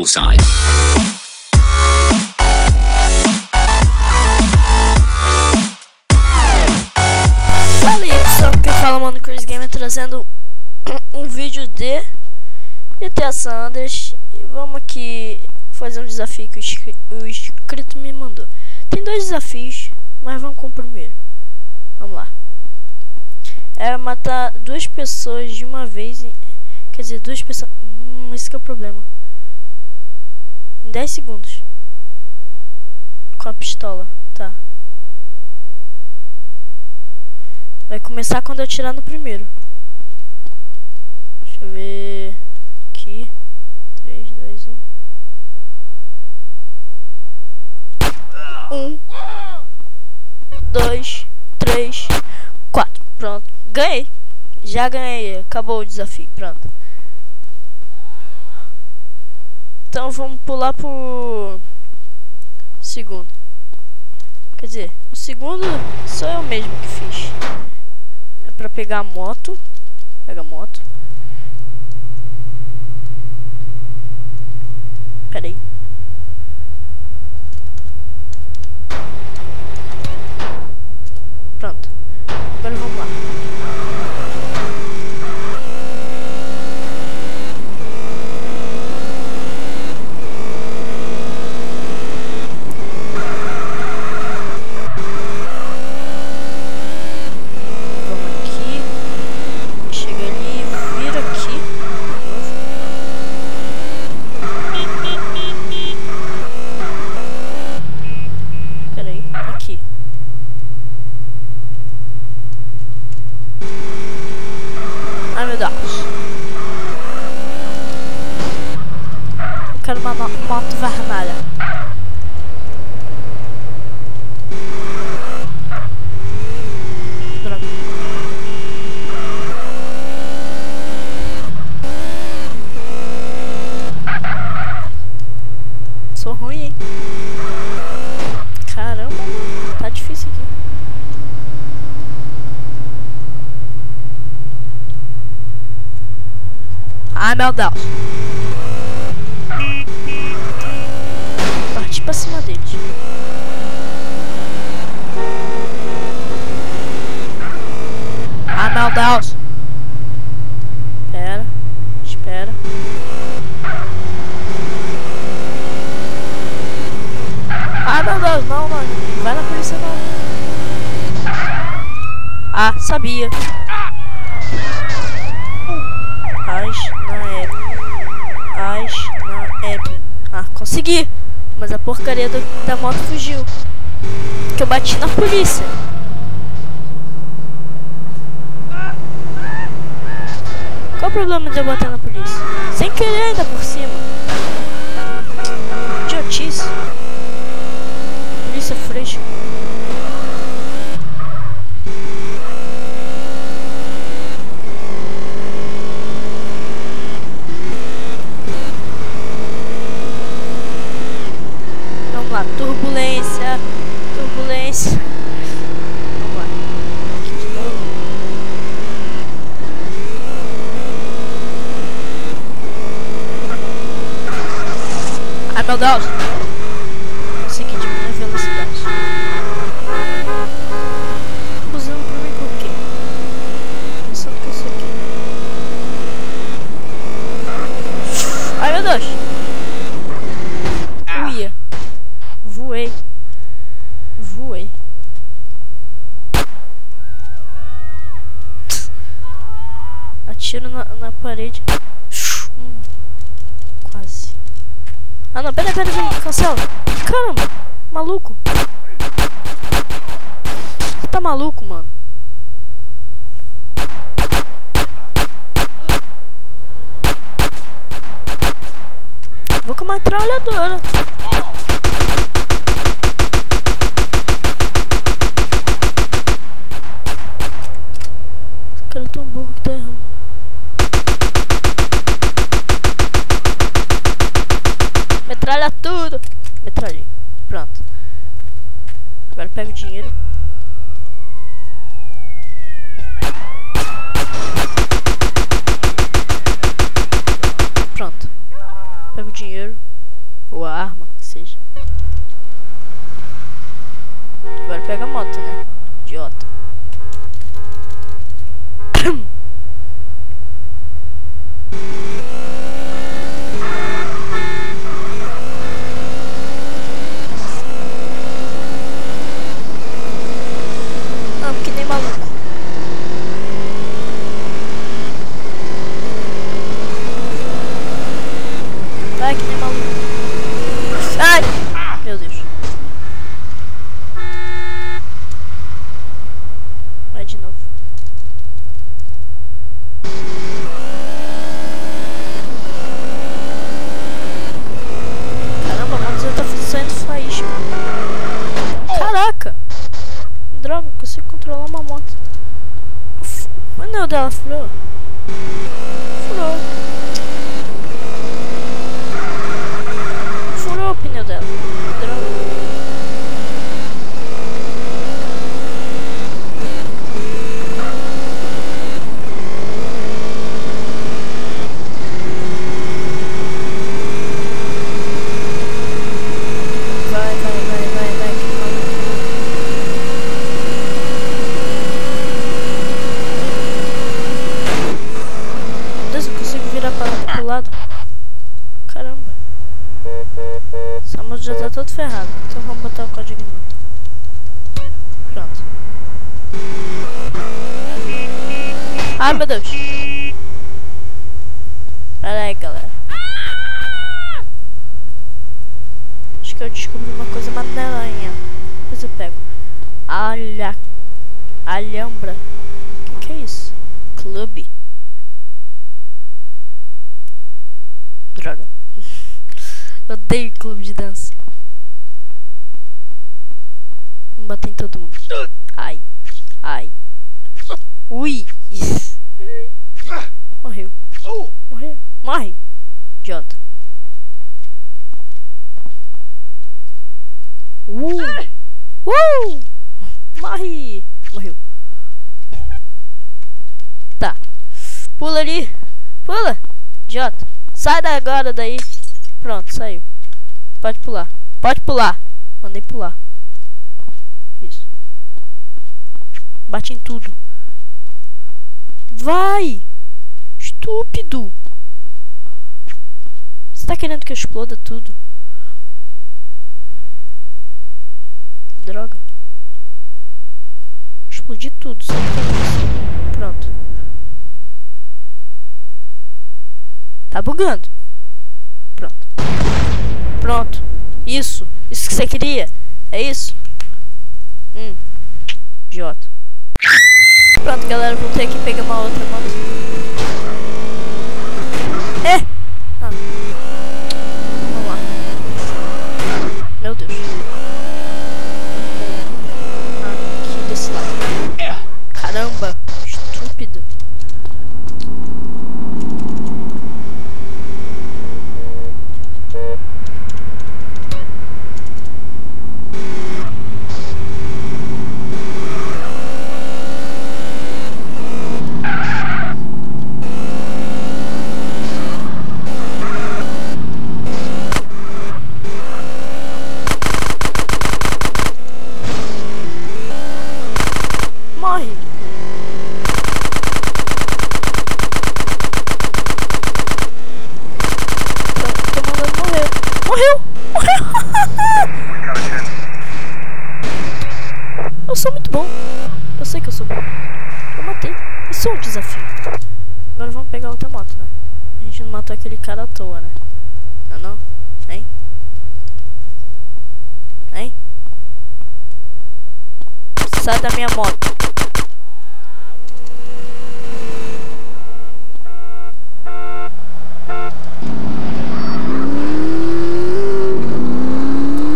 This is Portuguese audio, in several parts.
side. Fala aí pessoal, que fala Mano Chris Gamer, trazendo um vídeo de GTA San Andreas. E vamos aqui fazer um desafio que o inscrito me mandou. Tem dois desafios, mas vamos com o primeiro. Vamos lá. É matar duas pessoas de uma vez. Quer dizer, duas pessoas. Esse que é o problema. Em 10 segundos. Com a pistola. Tá. Vai começar quando eu atirar no primeiro. Deixa eu ver. Aqui. 3, 2, 1. 1, 2, 3, 4. Pronto. Ganhei. Já ganhei. Acabou o desafio. Pronto. Então vamos pular pro segundo. Quer dizer, o segundo sou eu mesmo que fiz. É pra pegar a moto. Pega a moto. Pera aí. Pronto. Agora vamos lá. Ai meu Deus. Eu quero uma moto vermelha. Droga. Sou ruim, hein? Caramba, tá difícil aqui. Ai meu Deus. Parti pra cima deles. Ai meu Deus. Espera. Espera. Ai meu Deus, não, não. Não vai na polícia não. Ah, sabia. Ah, consegui. Mas a porcaria da moto fugiu. Que eu bati na polícia. Qual o problema de eu bater na polícia? Sem querer ainda por cima. Idiotice. Polícia fresca. Turbulência, turbulência. Vamos lá. Aqui de novo. Ai meu Deus. Consegui diminuir a velocidade. Usando pra mim por quê? Pensando que eu sou aqui. Ai meu Deus. Uia. Voei. Voei. Atiro na parede. Quase. Ah não, pera, cancela. Caramba, maluco. Você tá maluco, mano? Vou com uma metralhadora. Cara tão burro que tá errando. Metralha tudo. Metralhei. Pronto. Agora pega o dinheiro. Pronto. Pega o dinheiro. todo ferrado. Então vamos botar o código novo. Pronto. Ai, meu Deus. Pera aí, galera. Acho que eu descobri uma coisa maneirinha. Depois eu pego. Alhambra. Que é isso? Clube. Droga. Odeio clube de dança. Vamos bater em todo mundo. Ai. Ai. Ui. Morreu. Morreu. Morre. Idiota. Morre. Morreu. Tá. Pula ali. Pula. Idiota. Sai agora daí. Pronto, saiu. Pode pular. Pode pular. Mandei pular. Isso. Bate em tudo. Vai! Estúpido! Você tá querendo que eu exploda tudo? Droga. Explodi tudo, só que pronto. Tá bugando. Pronto. Pronto. Isso. Isso que você queria. É isso? Idiota. Pronto, galera. Vou ter que pegar uma outra moto. Ah. Vamos lá. Meu Deus. Aqui desse lado. Caramba. Estúpido. Morre. Tô mandando morrer. Morreu. Eu sou muito bom. Eu sei que eu sou bom. Eu matei. Isso é um desafio. Agora vamos pegar outra moto, né? A gente não matou aquele cara à toa, né? Não? Hein? Hein? Sai da minha moto.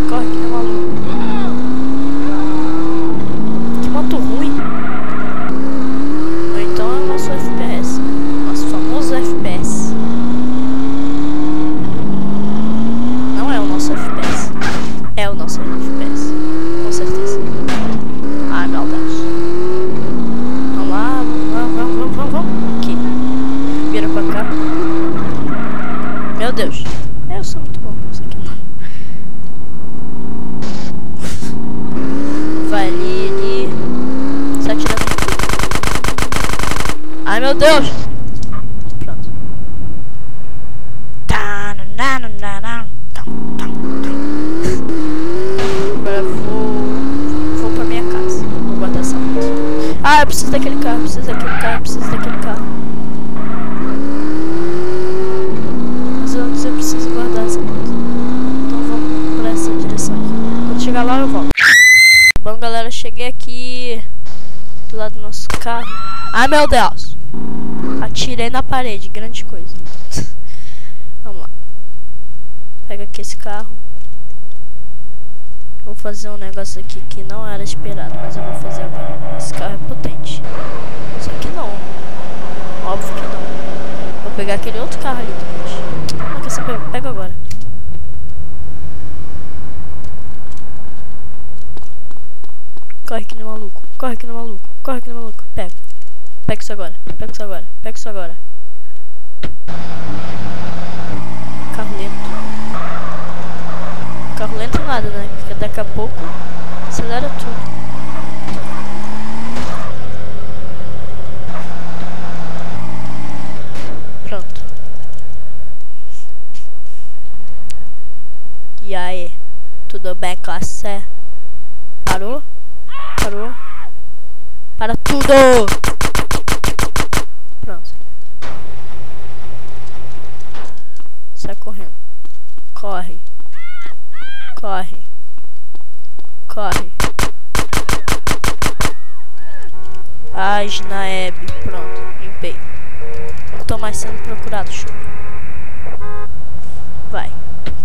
Corre que tá maluco. Que moto ruim. Ou então é o nosso FPS. Nosso famoso FPS. Não é o nosso FPS. É o nosso FPS. Com certeza. Ai, meu Deus. Vamos lá. Vamos. Aqui. Vira pra cá. Meu Deus. Eu sou muito bom. Isso aqui não. Vai ali. Sai atirando. Ai, meu Deus. Pronto. Agora vou pra minha casa. Vou guardar essa moto. Ah, eu preciso daquele carro. Preciso daquele carro. Mas antes eu preciso guardar essa moto. Então vamos por essa direção aqui. Quando chegar lá eu volto. Bom, galera, cheguei aqui do lado do nosso carro. Ai, meu Deus. Atirei na parede, grande coisa. Vamos lá. Pega aqui esse carro. Vou fazer um negócio aqui que não era esperado, mas eu vou fazer agora. Esse carro é potente. Só que não. Óbvio que não. Vou pegar aquele outro carro ali depois. Não quer saber? Pega agora. Corre aqui no maluco. Pega. Pega isso agora. Carro lento nada, né? Porque daqui a pouco acelera tudo. Pronto. E aí? Tudo bem, classe? Parou? Parou? Para tudo! Pronto. Sai correndo. Corre. Corre. Corre. Asnaeb. Pronto. Limpei. Não tô mais sendo procurado, show. Vai.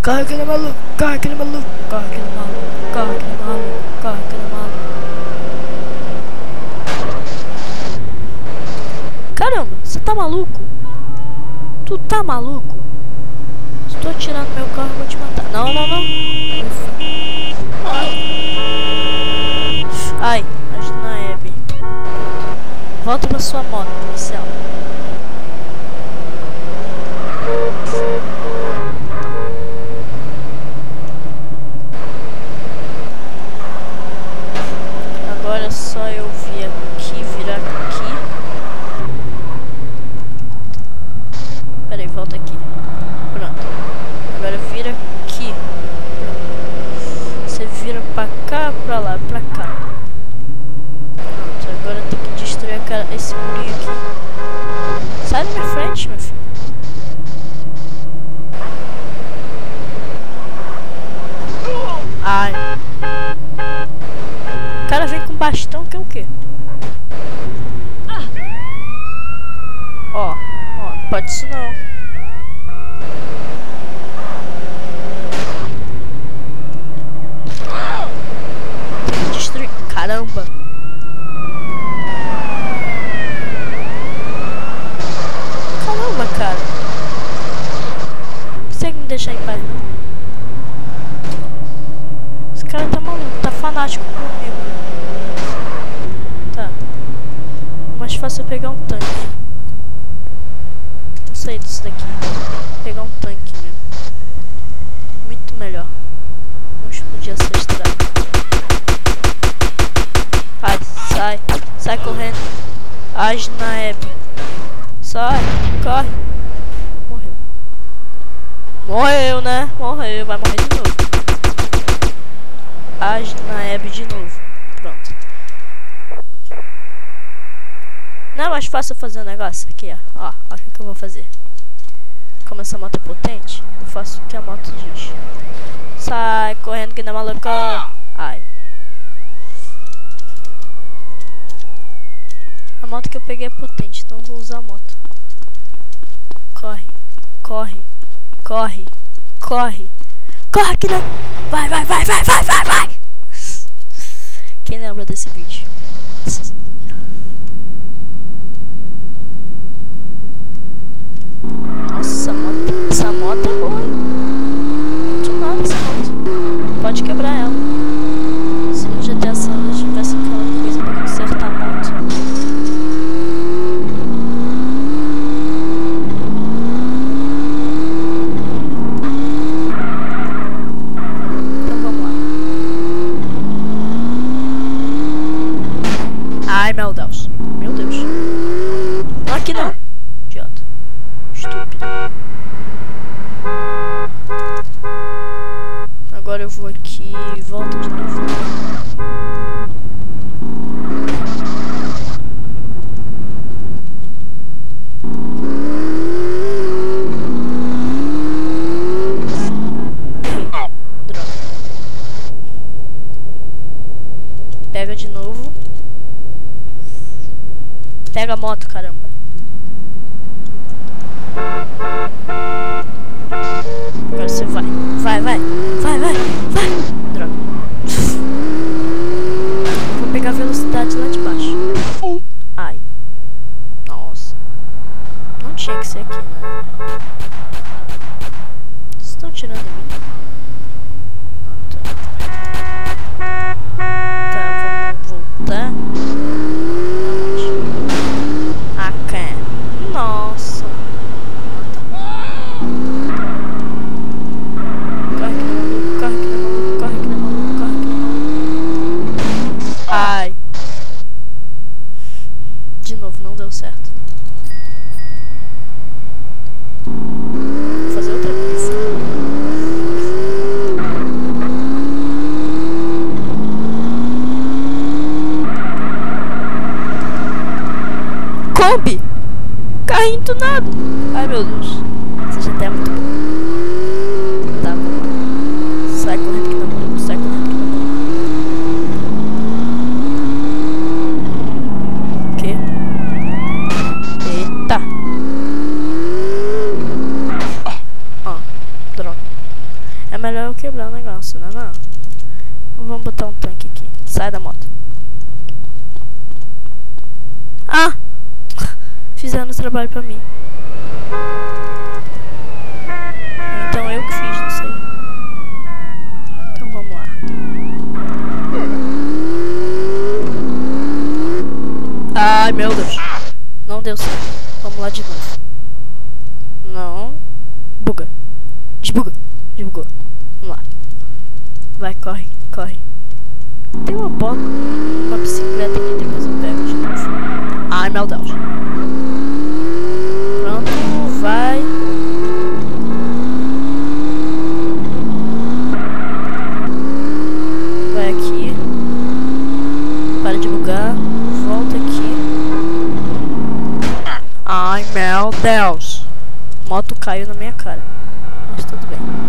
Corre aquele maluco. Corre aquele maluco. Corre aquele maluco. Corre aquele maluco. Corre aquele maluco. Caramba, você tá maluco? Tu tá maluco? Estou tirando meu carro, vou te matar. Não, não, não. Ai, Asnaeb. Volta pra sua moto, policial. Agora é só eu vir aqui, virar aqui. Pera aí, volta aqui. Pronto. Agora vira aqui. Pronto. Você vira pra cá, pra lá, pra cá. Pronto, agora tem que destruir esse murinho aqui. Sai da minha frente, meu filho. Ai. O cara vem com bastão, que é o quê? Ó, não pode isso não. Tem que destruir. Caramba. Caramba, cara. Não consegue me deixar em paz, não? Esse cara tá maluco, tá fanático comigo. Tá. Mais fácil eu pegar um tanque. Não sei disso daqui. Vou pegar um tanque mesmo. Muito melhor. Vamos explodir essa estrada. Vai, sai. Sai correndo. Asnaeb. Sai, corre. Morreu. Morreu, né? Morreu, vai morrer de novo. Asnaeb de novo. Pronto. Não é mais fácil fazer um negócio? Aqui, ó. Ó, o que eu vou fazer. Como essa moto é potente, eu faço o que a moto diz. Sai correndo que não é maluco. Ai. A moto que eu peguei é potente, então vou usar a moto. Corre. Corre. Corre. Corre. Corre que não... Vai, vai, vai, vai, vai, vai, vai. Quem lembra desse vídeo? Nossa, essa moto é boa, hein? Muito nada essa moto. Pode quebrar ela. Se no GTA San Andreas tivesse aquela coisa pra consertar a moto. Então vamos lá. Ai, meu Deus. Meu Deus. Não, aqui não. Idiota. Estúpido. Agora eu vou aqui e volto de novo. Droga. Pega de novo. Pega a moto, caramba. bem tunado. Ai meu Deus. Essa GT é muito boa. Tá, vamos lá. Sai correndo aqui na mão. Sai correndo aqui na mão. O quê? Eita. Ó, droga. É melhor eu quebrar o negócio, né? Não. Vamos botar um tanque aqui. Sai da moto. Ah! Fizeram o trabalho pra mim. Então eu que fiz, não sei. Então vamos lá. Ai meu Deus. Não deu certo. Vamos lá de novo. Não. Buga. Desbuga. Desbugou. Vamos lá. Vai, corre, corre. Tem uma bota, uma bicicleta aqui, depois eu pego de novo. Ai meu Deus. Pronto, vai. Vai aqui. Para de bugar. Volta aqui. Ai meu Deus. Moto caiu na minha cara. Mas tudo bem.